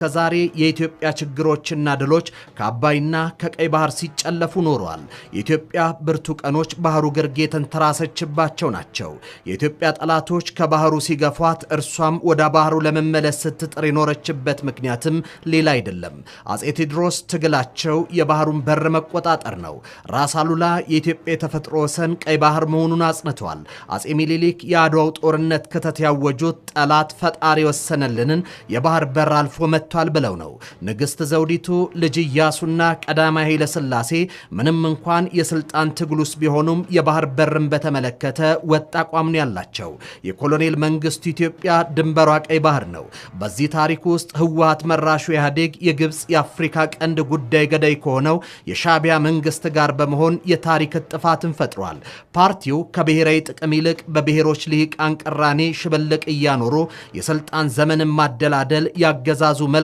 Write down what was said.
ከዛሬ የኢትዮጵያ ችግሮችና ድሎች ከአባይና ከቀይ ባህር ሲጨለፉ ኖረዋል። የኢትዮጵያ ብርቱ ቀኖች ባህሩ ግርጌ የተንተራሰችባቸው ናቸው። የኢትዮጵያ ጠላቶች ከባህሩ ሲገፏት እርሷም ወደ ባህሩ ለመመለስ ስትጥር የኖረችበት ምክንያትም ሌላ አይደለም። አጼ ቴዎድሮስ ትግላቸው የባህሩን በር መቆጣጠር ነው። ራስ አሉላ የኢትዮጵያ የተፈጥሮ ወሰን ቀይ ባህር መሆኑን አጽንተዋል። አጼ ሚኒሊክ የአድዋው ጦርነት ክተት ያወጁት ጠላት ፈጣሪ ወሰነልንን የባህር በር አልፎ መጥቷል ብለው ነው። ንግስት ዘውዲቱ ልጅ ኢያሱና ቀዳማዊ ኃይለ ሥላሴ ምንም እንኳን የስልጣን ትግሉስ ቢሆኑም የባህር በርን በተመለከተ ወጥ አቋም ነው ያላቸው። የኮሎኔል መንግስቱ ኢትዮጵያ ድንበሯ ቀይ ባህር ነው። በዚህ ታሪክ ውስጥ ህወሓት መራሹ ኢህአዴግ የግብጽ የአፍሪካ ቀንድ ጉዳይ ገዳይ ከሆነው የሻዕቢያ መንግስት ጋር በመሆን የታሪክ ጥፋትን ፈጥሯል። ፓርቲው ከብሔራዊ ጥቅም ይልቅ በብሔሮች ልሂቃን ቅራኔ ሽብልቅ እያኖሩ የስልጣን ዘመንን ማደላደል ያገዛዙ